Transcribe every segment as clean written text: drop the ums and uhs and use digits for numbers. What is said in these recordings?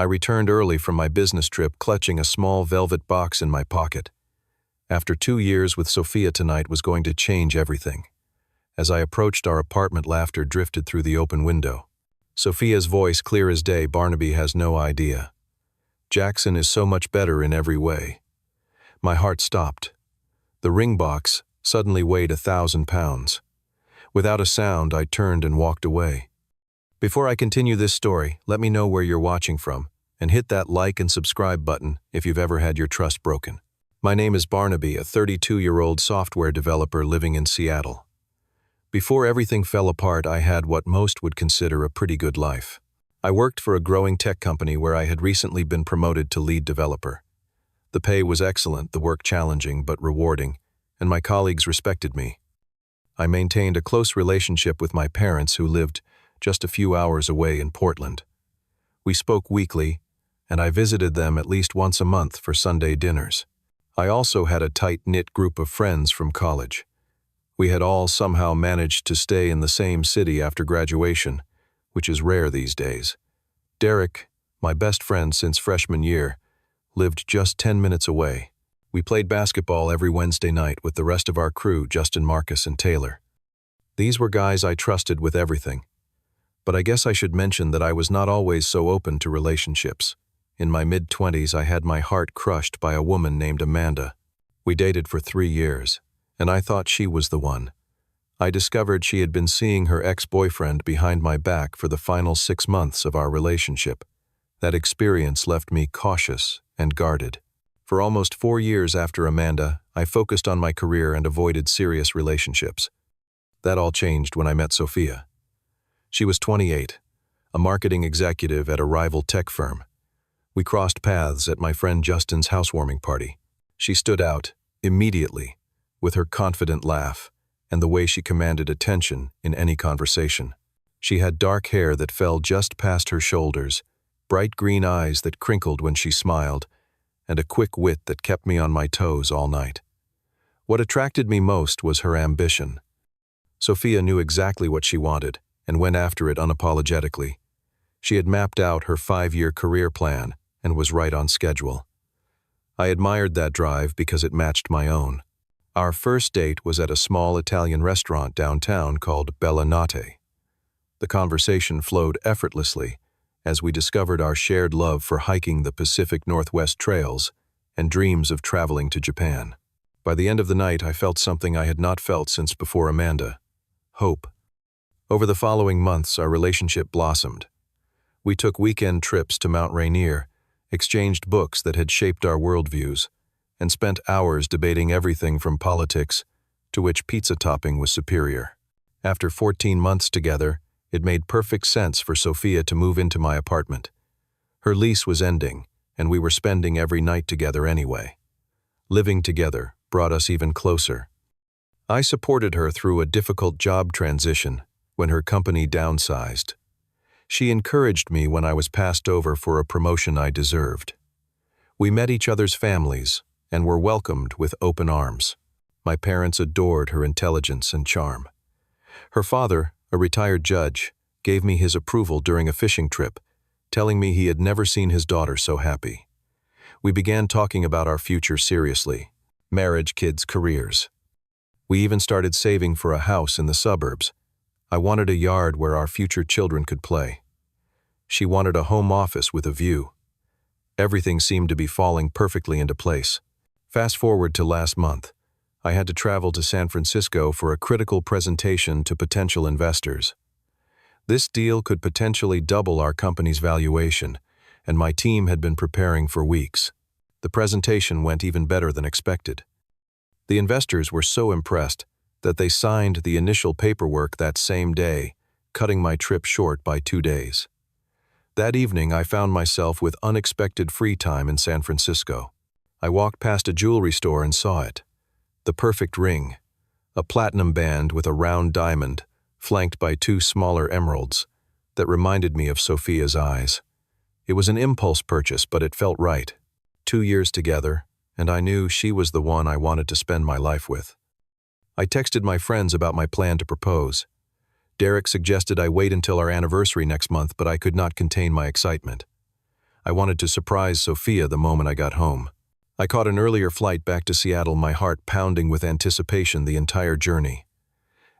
I returned early from my business trip clutching a small velvet box in my pocket. After 2 years with Sophia, tonight was going to change everything. As I approached our apartment, laughter drifted through the open window. Sophia's voice clear as day. "Barnaby has no idea. Jackson is so much better in every way." My heart stopped. The ring box suddenly weighed 1,000 pounds. Without a sound, I turned and walked away. Before I continue this story, let me know where you're watching from, and hit that like and subscribe button if you've ever had your trust broken. My name is Barnaby, a 32-year-old software developer living in Seattle. Before everything fell apart, I had what most would consider a pretty good life. I worked for a growing tech company where I had recently been promoted to lead developer. The pay was excellent, the work challenging but rewarding, and my colleagues respected me. I maintained a close relationship with my parents, who lived just a few hours away in Portland. We spoke weekly, and I visited them at least once a month for Sunday dinners. I also had a tight-knit group of friends from college. We had all somehow managed to stay in the same city after graduation, which is rare these days. Derek, my best friend since freshman year, lived just 10 minutes away. We played basketball every Wednesday night with the rest of our crew, Justin, Marcus, and Taylor. These were guys I trusted with everything. But I guess I should mention that I was not always so open to relationships. In my mid-20s, I had my heart crushed by a woman named Amanda. We dated for 3 years, and I thought she was the one. I discovered she had been seeing her ex-boyfriend behind my back for the final 6 months of our relationship. That experience left me cautious and guarded. For almost 4 years after Amanda, I focused on my career and avoided serious relationships. That all changed when I met Sophia. She was 28, a marketing executive at a rival tech firm. We crossed paths at my friend Justin's housewarming party. She stood out immediately with her confident laugh and the way she commanded attention in any conversation. She had dark hair that fell just past her shoulders, bright green eyes that crinkled when she smiled, and a quick wit that kept me on my toes all night. What attracted me most was her ambition. Sophia knew exactly what she wanted and went after it unapologetically. She had mapped out her 5-year career plan and was right on schedule. I admired that drive because it matched my own. Our first date was at a small Italian restaurant downtown called Bella Notte. The conversation flowed effortlessly as we discovered our shared love for hiking the Pacific Northwest trails and dreams of traveling to Japan. By the end of the night, I felt something I had not felt since before Amanda: hope. Over the following months, our relationship blossomed. We took weekend trips to Mount Rainier, exchanged books that had shaped our worldviews, and spent hours debating everything from politics to which pizza topping was superior. After 14 months together, it made perfect sense for Sophia to move into my apartment. Her lease was ending, and we were spending every night together anyway. Living together brought us even closer. I supported her through a difficult job transition when her company downsized. She encouraged me when I was passed over for a promotion I deserved. We met each other's families and were welcomed with open arms. My parents adored her intelligence and charm. Her father, a retired judge, gave me his approval during a fishing trip, telling me he had never seen his daughter so happy. We began talking about our future seriously: marriage, kids, careers. We even started saving for a house in the suburbs. I wanted a yard where our future children could play. She wanted a home office with a view. Everything seemed to be falling perfectly into place. Fast forward to last month. I had to travel to San Francisco for a critical presentation to potential investors. This deal could potentially double our company's valuation, and my team had been preparing for weeks. The presentation went even better than expected. The investors were so impressed that they signed the initial paperwork that same day, cutting my trip short by 2 days. That evening, I found myself with unexpected free time in San Francisco. I walked past a jewelry store and saw it. The perfect ring, a platinum band with a round diamond, flanked by 2 smaller emeralds, that reminded me of Sophia's eyes. It was an impulse purchase, but it felt right. 2 years together, and I knew she was the one I wanted to spend my life with. I texted my friends about my plan to propose. Derek suggested I wait until our anniversary next month, but I could not contain my excitement. I wanted to surprise Sophia the moment I got home. I caught an earlier flight back to Seattle, my heart pounding with anticipation the entire journey.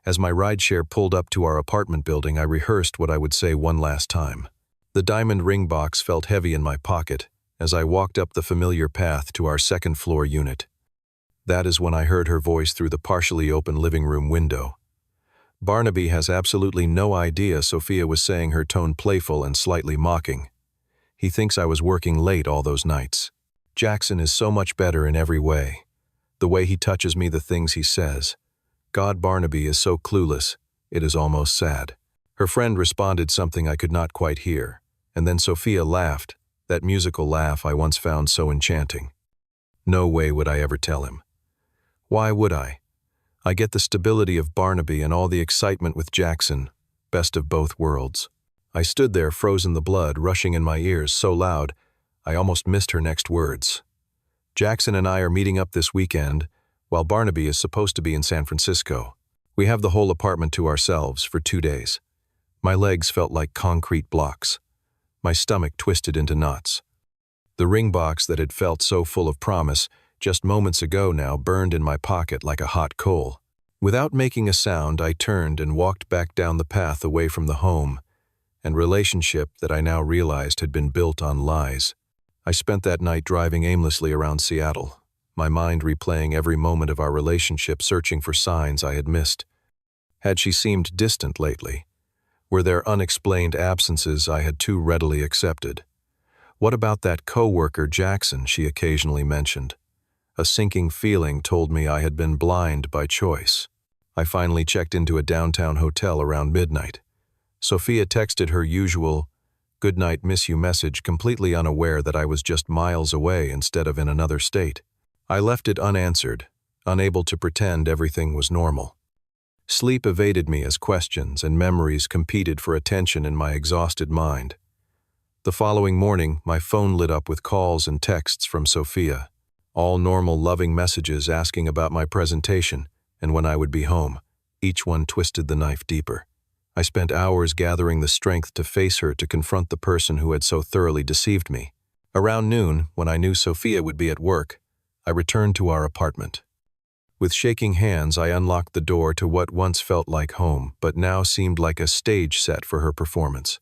As my rideshare pulled up to our apartment building, I rehearsed what I would say one last time. The diamond ring box felt heavy in my pocket as I walked up the familiar path to our second-floor unit. That is when I heard her voice through the partially open living room window. Barnaby has absolutely no idea Sophia was saying, her tone playful and slightly mocking. He thinks I was working late all those nights. Jackson is so much better in every way. The way he touches me, the things he says. God, Barnaby is so clueless, it is almost sad. Her friend responded something I could not quite hear, and then Sophia laughed, that musical laugh I once found so enchanting. No way would I ever tell him. Why would I? I get the stability of Barnaby and all the excitement with Jackson, best of both worlds. I stood there, frozen, the blood rushing in my ears so loud, I almost missed her next words. Jackson and I are meeting up this weekend, while Barnaby is supposed to be in San Francisco. We have the whole apartment to ourselves for 2 days. My legs felt like concrete blocks. My stomach twisted into knots. The ring box that had felt so full of promise just moments ago now burned in my pocket like a hot coal. Without making a sound, I turned and walked back down the path away from the home and relationship that I now realized had been built on lies. I spent that night driving aimlessly around Seattle, my mind replaying every moment of our relationship, searching for signs I had missed. Had she seemed distant lately? Were there unexplained absences I had too readily accepted? What about that coworker Jackson she occasionally mentioned? A sinking feeling told me I had been blind by choice. I finally checked into a downtown hotel around midnight. Sophia texted her usual, "Good night, miss you" message, completely unaware that I was just miles away instead of in another state. I left it unanswered, unable to pretend everything was normal. Sleep evaded me as questions and memories competed for attention in my exhausted mind. The following morning, my phone lit up with calls and texts from Sophia. All normal, loving messages asking about my presentation and when I would be home. Each one twisted the knife deeper. I spent hours gathering the strength to face her, to confront the person who had so thoroughly deceived me. Around noon, when I knew Sophia would be at work, I returned to our apartment. With shaking hands, I unlocked the door to what once felt like home, but now seemed like a stage set for her performance.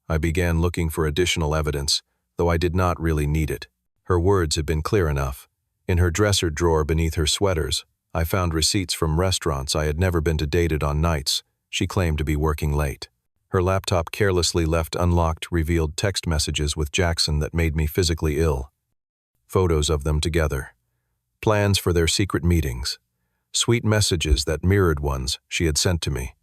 I began looking for additional evidence, though I did not really need it. Her words had been clear enough. In her dresser drawer beneath her sweaters, I found receipts from restaurants I had never been to, dated on nights she claimed to be working late. Her laptop, carelessly left unlocked, revealed text messages with Jackson that made me physically ill. Photos of them together. Plans for their secret meetings. Sweet messages that mirrored ones she had sent to me.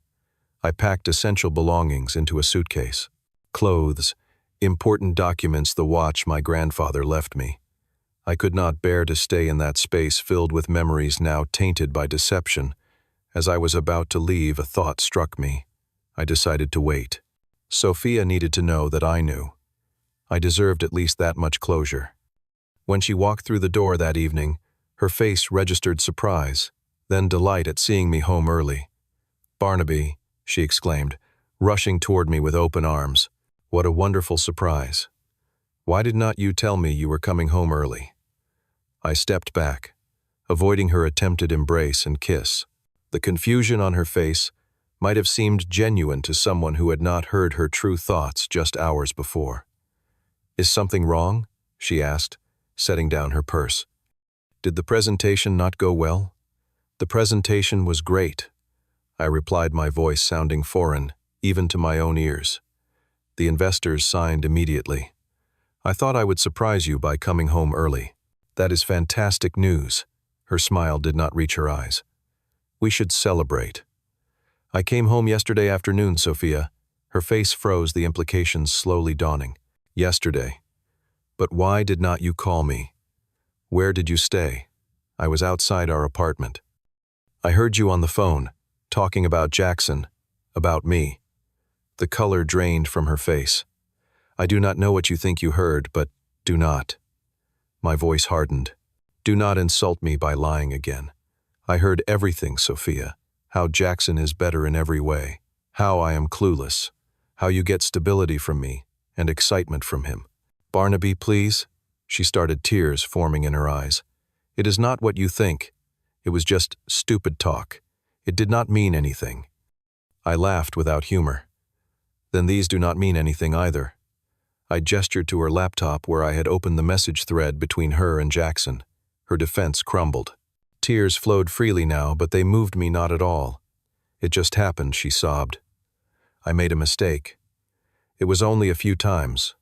I packed essential belongings into a suitcase. Clothes, important documents, the watch my grandfather left me. I could not bear to stay in that space filled with memories now tainted by deception. As I was about to leave, a thought struck me. I decided to wait. Sophia needed to know that I knew. I deserved at least that much closure. When she walked through the door that evening, her face registered surprise, then delight at seeing me home early. "Barnaby," she exclaimed, rushing toward me with open arms. "What a wonderful surprise. Why did not you tell me you were coming home early?" I stepped back, avoiding her attempted embrace and kiss. The confusion on her face might have seemed genuine to someone who had not heard her true thoughts just hours before. "Is something wrong?" she asked, setting down her purse. "Did the presentation not go well?" "The presentation was great," I replied, my voice sounding foreign, even to my own ears. "The investors signed immediately. I thought I would surprise you by coming home early." "That is fantastic news." Her smile did not reach her eyes. "We should celebrate." "I came home yesterday afternoon, Sophia." Her face froze, the implications slowly dawning. "Yesterday. But why did not you call me? Where did you stay?" "I was outside our apartment." "I heard you on the phone, talking about Jackson, about me." The color drained from her face. "I do not know what you think you heard, but do not." My voice hardened. "Do not insult me by lying again. I heard everything, Sophia. How Jackson is better in every way. How I am clueless. How you get stability from me and excitement from him. "Barnaby, please." She started, tears forming in her eyes. "It is not what you think. It was just stupid talk. It did not mean anything." I laughed without humor. "Then these do not mean anything either." I gestured to her laptop where I had opened the message thread between her and Jackson. Her defense crumbled. Tears flowed freely now, but they moved me not at all. "It just happened," she sobbed. "I made a mistake. It was only a few times."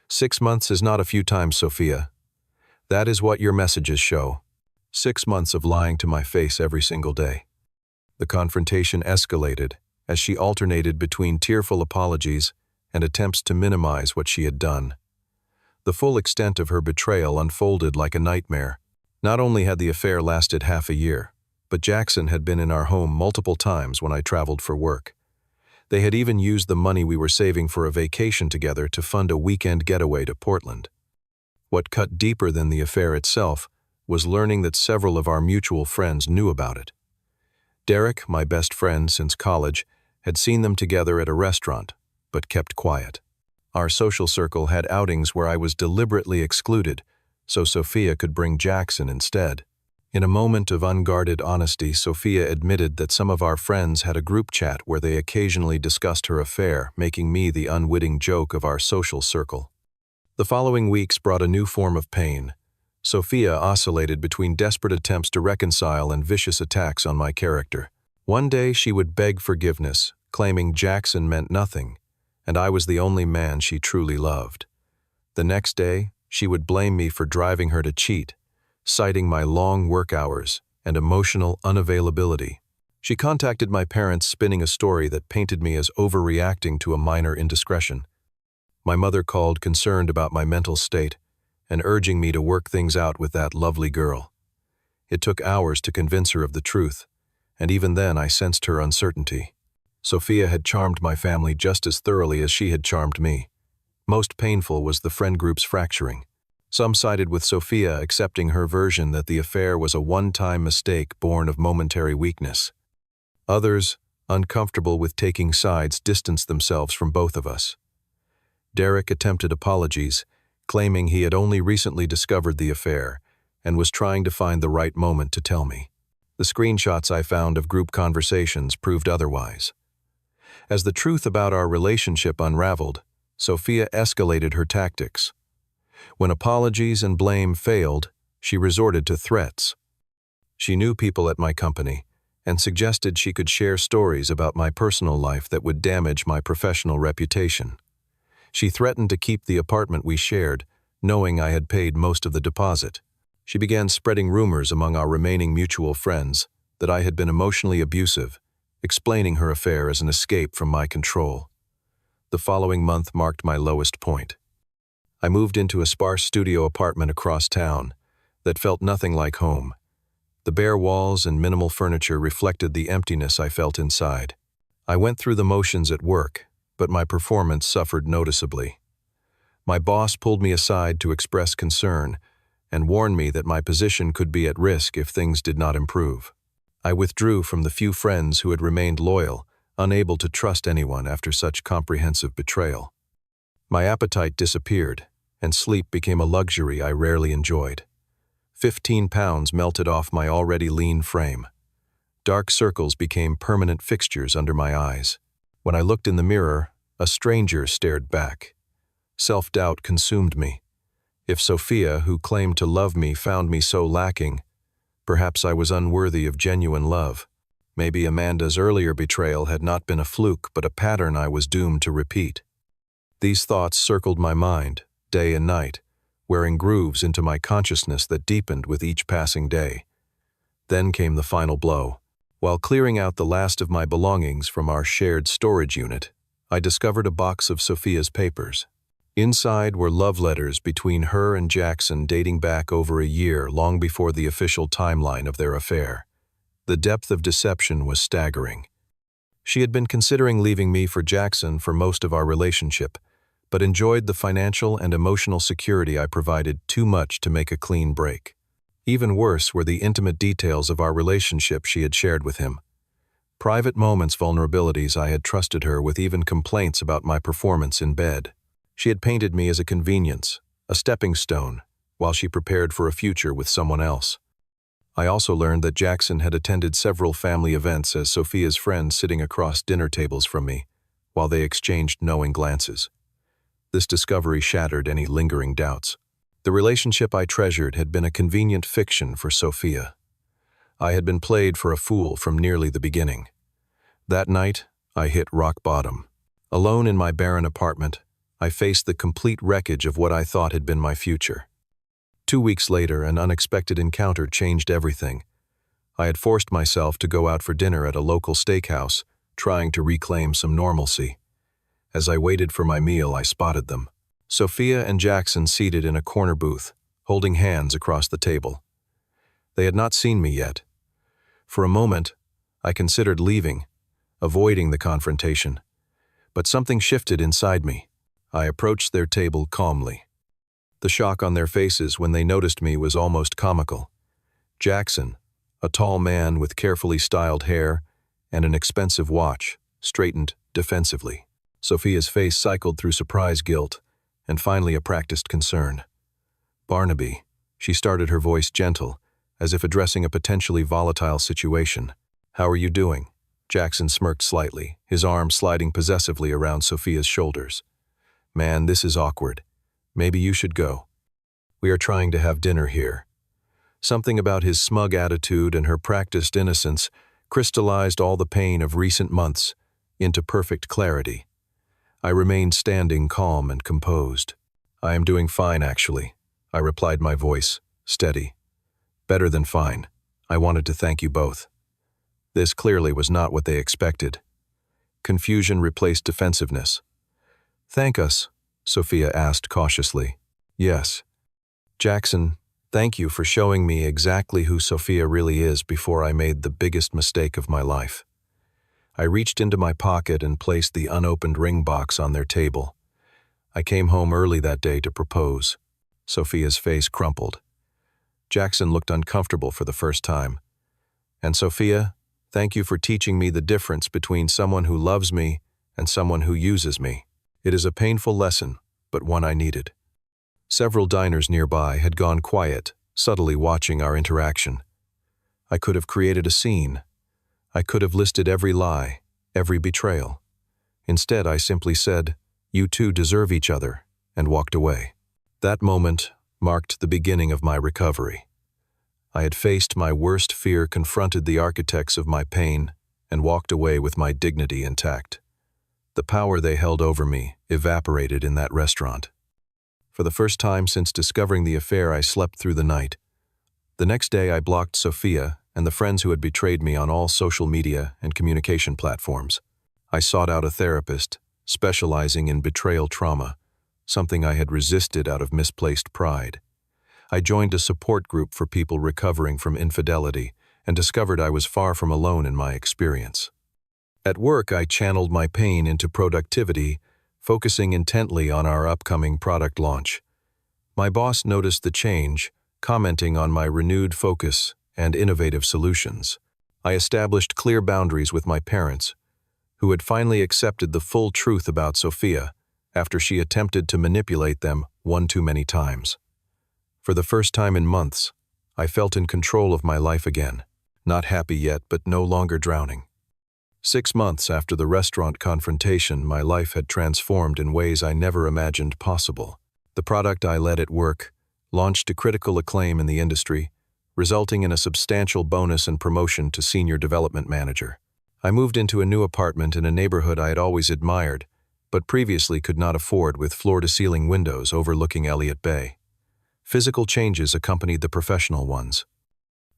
6 months is not a few times, Sophia. That is what your messages show. 6 months of lying to my face every single day. The confrontation escalated as she alternated between tearful apologies and attempts to minimize what she had done. The full extent of her betrayal unfolded like a nightmare. Not only had the affair lasted half a year, but Jackson had been in our home multiple times when I traveled for work. They had even used the money we were saving for a vacation together to fund a weekend getaway to Portland. What cut deeper than the affair itself was learning that several of our mutual friends knew about it. Derek, my best friend since college, had seen them together at a restaurant, but kept quiet. Our social circle had outings where I was deliberately excluded, so Sophia could bring Jackson instead. In a moment of unguarded honesty, Sophia admitted that some of our friends had a group chat where they occasionally discussed her affair, making me the unwitting joke of our social circle. The following weeks brought a new form of pain. Sophia oscillated between desperate attempts to reconcile and vicious attacks on my character. One day she would beg forgiveness, claiming Jackson meant nothing, and I was the only man she truly loved. The next day, she would blame me for driving her to cheat, citing my long work hours and emotional unavailability. She contacted my parents, spinning a story that painted me as overreacting to a minor indiscretion. My mother called, concerned about my mental state, and urging me to work things out with that lovely girl. It took hours to convince her of the truth, and even then I sensed her uncertainty. Sophia had charmed my family just as thoroughly as she had charmed me. Most painful was the friend group's fracturing. Some sided with Sophia, accepting her version that the affair was a one-time mistake born of momentary weakness. Others, uncomfortable with taking sides, distanced themselves from both of us. Derek attempted apologies, claiming he had only recently discovered the affair and was trying to find the right moment to tell me. The screenshots I found of group conversations proved otherwise. As the truth about our relationship unraveled, Sophia escalated her tactics. When apologies and blame failed, she resorted to threats. She knew people at my company and suggested she could share stories about my personal life that would damage my professional reputation. She threatened to keep the apartment we shared, knowing I had paid most of the deposit. She began spreading rumors among our remaining mutual friends that I had been emotionally abusive, explaining her affair as an escape from my control. The following month marked my lowest point. I moved into a sparse studio apartment across town that felt nothing like home. The bare walls and minimal furniture reflected the emptiness I felt inside. I went through the motions at work, but my performance suffered noticeably. My boss pulled me aside to express concern and warned me that my position could be at risk if things did not improve. I withdrew from the few friends who had remained loyal, unable to trust anyone after such comprehensive betrayal. My appetite disappeared, and sleep became a luxury I rarely enjoyed. 15 pounds melted off my already lean frame. Dark circles became permanent fixtures under my eyes. When I looked in the mirror, a stranger stared back. Self-doubt consumed me. If Sophia, who claimed to love me, found me so lacking, perhaps I was unworthy of genuine love. Maybe Amanda's earlier betrayal had not been a fluke, but a pattern I was doomed to repeat. These thoughts circled my mind, day and night, wearing grooves into my consciousness that deepened with each passing day. Then came the final blow. While clearing out the last of my belongings from our shared storage unit, I discovered a box of Sophia's papers. Inside were love letters between her and Jackson dating back over a year, long before the official timeline of their affair. The depth of deception was staggering. She had been considering leaving me for Jackson for most of our relationship, but enjoyed the financial and emotional security I provided too much to make a clean break. Even worse were the intimate details of our relationship she had shared with him. Private moments, vulnerabilities I had trusted her with, even complaints about my performance in bed. She had painted me as a convenience, a stepping stone, while she prepared for a future with someone else. I also learned that Jackson had attended several family events as Sophia's friend, sitting across dinner tables from me, while they exchanged knowing glances. This discovery shattered any lingering doubts. The relationship I treasured had been a convenient fiction for Sophia. I had been played for a fool from nearly the beginning. That night, I hit rock bottom. Alone in my barren apartment, I faced the complete wreckage of what I thought had been my future. 2 weeks later, an unexpected encounter changed everything. I had forced myself to go out for dinner at a local steakhouse, trying to reclaim some normalcy. As I waited for my meal, I spotted them. Sophia and Jackson seated in a corner booth, holding hands across the table. They had not seen me yet. For a moment, I considered leaving, avoiding the confrontation. But something shifted inside me. I approached their table calmly. The shock on their faces when they noticed me was almost comical. Jackson, a tall man with carefully styled hair and an expensive watch, straightened defensively. Sophia's face cycled through surprise, guilt, and finally a practiced concern. Barnaby, she started, her voice gentle, as if addressing a potentially volatile situation. "How are you doing?" Jackson smirked slightly, his arm sliding possessively around Sophia's shoulders. "Man, this is awkward. Maybe you should go. We are trying to have dinner here." Something about his smug attitude and her practiced innocence crystallized all the pain of recent months into perfect clarity. I remained standing calm and composed. "I am doing fine, actually," I replied, my voice steady. "Better than fine. I wanted to thank you both." This clearly was not what they expected. Confusion replaced defensiveness. "Thank us?" Sophia asked cautiously. "Yes." "Jackson, thank you for showing me exactly who Sophia really is before I made the biggest mistake of my life." I reached into my pocket and placed the unopened ring box on their table. "I came home early that day to propose." Sophia's face crumpled. Jackson looked uncomfortable for the first time. "And Sophia, thank you for teaching me the difference between someone who loves me and someone who uses me. It is a painful lesson, but one I needed." Several diners nearby had gone quiet, subtly watching our interaction. I could have created a scene. I could have listed every lie, every betrayal. Instead, I simply said, "You two deserve each other," and walked away. That moment marked the beginning of my recovery. I had faced my worst fear, confronted the architects of my pain, and walked away with my dignity intact. The power they held over me evaporated in that restaurant. For the first time since discovering the affair, I slept through the night. The next day, I blocked Sophia and the friends who had betrayed me on all social media and communication platforms. I sought out a therapist specializing in betrayal trauma, something I had resisted out of misplaced pride. I joined a support group for people recovering from infidelity and discovered I was far from alone in my experience. At work, I channeled my pain into productivity, focusing intently on our upcoming product launch. My boss noticed the change, commenting on my renewed focus and innovative solutions. I established clear boundaries with my parents, who had finally accepted the full truth about Sophia after she attempted to manipulate them one too many times. For the first time in months, I felt in control of my life again, not happy yet, but no longer drowning. 6 months after the restaurant confrontation, my life had transformed in ways I never imagined possible. The product I led at work launched to critical acclaim in the industry, resulting in a substantial bonus and promotion to senior development manager. I moved into a new apartment in a neighborhood I had always admired, but previously could not afford, with floor-to-ceiling windows overlooking Elliott Bay. Physical changes accompanied the professional ones.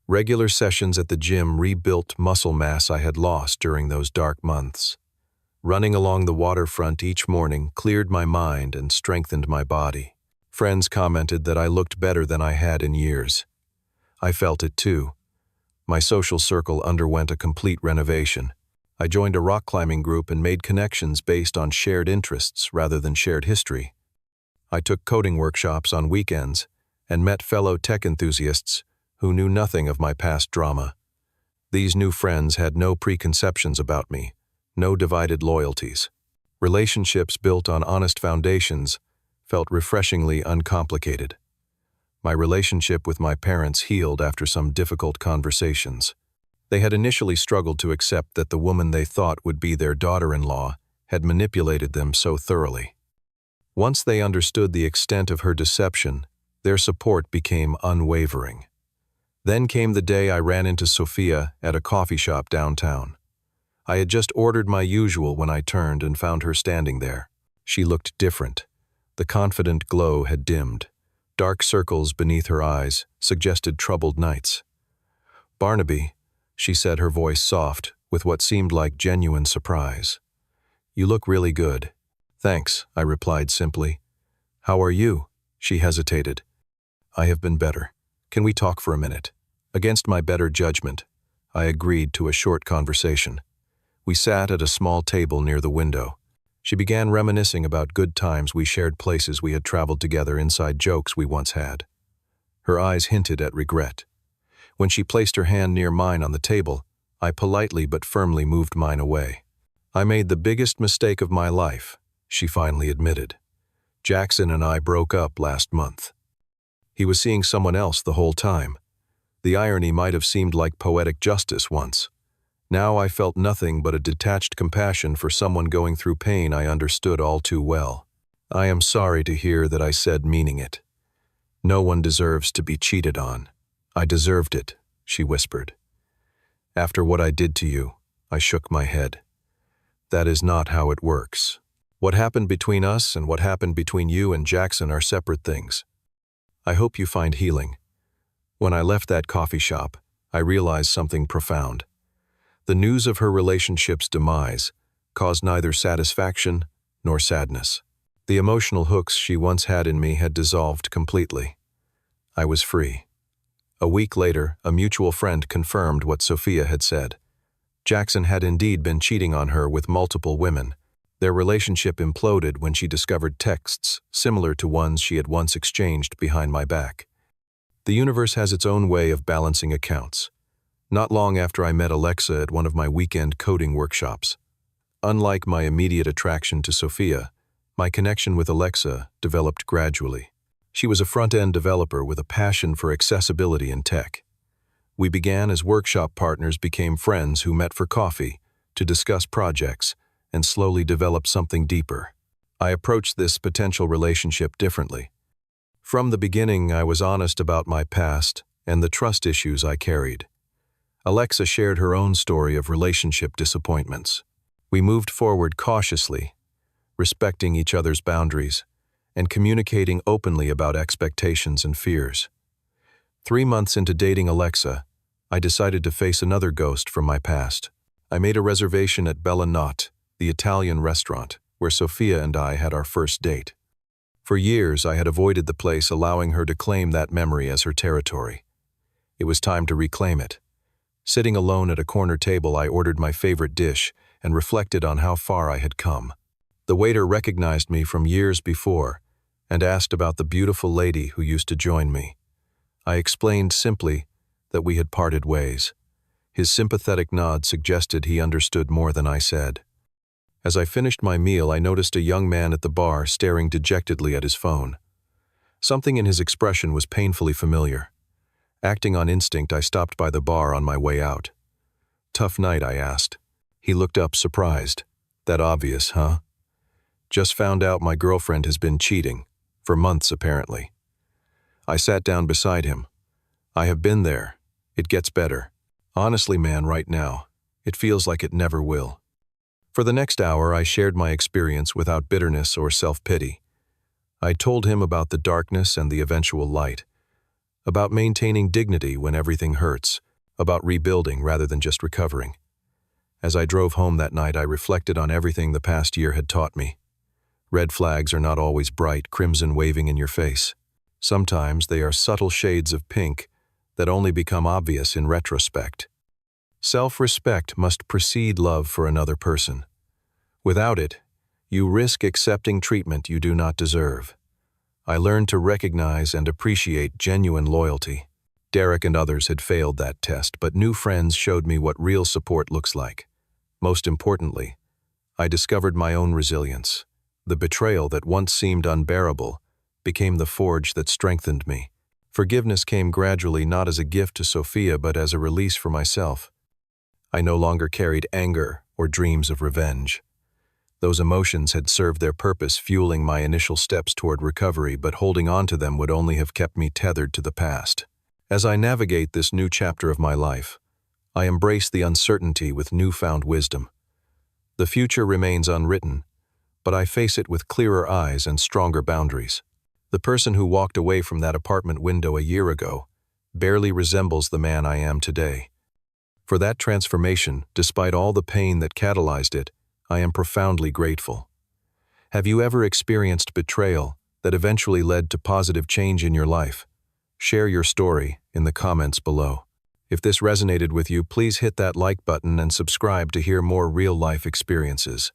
Regular sessions at the gym rebuilt muscle mass I had lost during those dark months. Running along the waterfront each morning cleared my mind and strengthened my body. Friends commented that I looked better than I had in years. I felt it too. My social circle underwent a complete renovation. I joined a rock climbing group and made connections based on shared interests rather than shared history. I took coding workshops on weekends and met fellow tech enthusiasts who knew nothing of my past drama. These new friends had no preconceptions about me, no divided loyalties. Relationships built on honest foundations felt refreshingly uncomplicated. My relationship with my parents healed after some difficult conversations. They had initially struggled to accept that the woman they thought would be their daughter-in-law had manipulated them so thoroughly. Once they understood the extent of her deception, their support became unwavering. Then came the day I ran into Sophia at a coffee shop downtown. I had just ordered my usual when I turned and found her standing there. She looked different. The confident glow had dimmed. Dark circles beneath her eyes suggested troubled nights. "Barnaby," she said, her voice soft, with what seemed like genuine surprise. "You look really good." "Thanks," I replied simply. "How are you?" She hesitated. "I have been better. Can we talk for a minute?" Against my better judgment, I agreed to a short conversation. We sat at a small table near the window. She began reminiscing about good times we shared, places we had traveled together, inside jokes we once had. Her eyes hinted at regret. When she placed her hand near mine on the table, I politely but firmly moved mine away. "I made the biggest mistake of my life," she finally admitted. "Jackson and I broke up last month." He was seeing someone else the whole time. The irony might have seemed like poetic justice once. Now I felt nothing but a detached compassion for someone going through pain I understood all too well. "I am sorry to hear that," I said, meaning it. "No one deserves to be cheated on." "I deserved it," she whispered. "After what I did to you," I shook my head. "That is not how it works. What happened between us and what happened between you and Jackson are separate things. I hope you find healing." When I left that coffee shop, I realized something profound. The news of her relationship's demise caused neither satisfaction nor sadness. The emotional hooks she once had in me had dissolved completely. I was free. A week later, a mutual friend confirmed what Sophia had said. Jackson had indeed been cheating on her with multiple women. Their relationship imploded when she discovered texts similar to ones she had once exchanged behind my back. The universe has its own way of balancing accounts. Not long after I met Alexa at one of my weekend coding workshops. Unlike my immediate attraction to Sophia, my connection with Alexa developed gradually. She was a front-end developer with a passion for accessibility and tech. We began as workshop partners, became friends who met for coffee to discuss projects, and slowly developed something deeper. I approached this potential relationship differently. From the beginning, I was honest about my past and the trust issues I carried. Alexa shared her own story of relationship disappointments. We moved forward cautiously, respecting each other's boundaries, and communicating openly about expectations and fears. 3 months into dating Alexa, I decided to face another ghost from my past. I made a reservation at Bella Notte, the Italian restaurant, where Sophia and I had our first date. For years, I had avoided the place, allowing her to claim that memory as her territory. It was time to reclaim it. Sitting alone at a corner table, I ordered my favorite dish and reflected on how far I had come. The waiter recognized me from years before and asked about the beautiful lady who used to join me. I explained simply that we had parted ways. His sympathetic nod suggested he understood more than I said. As I finished my meal, I noticed a young man at the bar staring dejectedly at his phone. Something in his expression was painfully familiar. Acting on instinct, I stopped by the bar on my way out. "Tough night?" I asked. He looked up, surprised. "That obvious, huh?" "Just found out my girlfriend has been cheating. For months, apparently." I sat down beside him. "I have been there. It gets better. Honestly, man, right now, it feels like it never will." For the next hour, I shared my experience without bitterness or self-pity. I told him about the darkness and the eventual light, about maintaining dignity when everything hurts, about rebuilding rather than just recovering. As I drove home that night, I reflected on everything the past year had taught me. Red flags are not always bright, crimson waving in your face. Sometimes they are subtle shades of pink that only become obvious in retrospect. Self-respect must precede love for another person. Without it, you risk accepting treatment you do not deserve. I learned to recognize and appreciate genuine loyalty. Derek and others had failed that test, but new friends showed me what real support looks like. Most importantly, I discovered my own resilience. The betrayal that once seemed unbearable became the forge that strengthened me. Forgiveness came gradually, not as a gift to Sophia but as a release for myself. I no longer carried anger or dreams of revenge. Those emotions had served their purpose, fueling my initial steps toward recovery, but holding on to them would only have kept me tethered to the past. As I navigate this new chapter of my life, I embrace the uncertainty with newfound wisdom. The future remains unwritten, but I face it with clearer eyes and stronger boundaries. The person who walked away from that apartment window a year ago barely resembles the man I am today. For that transformation, despite all the pain that catalyzed it, I am profoundly grateful. Have you ever experienced betrayal that eventually led to positive change in your life? Share your story in the comments below. If this resonated with you, please hit that like button and subscribe to hear more real-life experiences.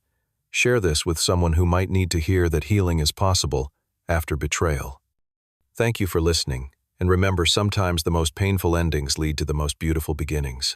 Share this with someone who might need to hear that healing is possible after betrayal. Thank you for listening, and remember, sometimes the most painful endings lead to the most beautiful beginnings.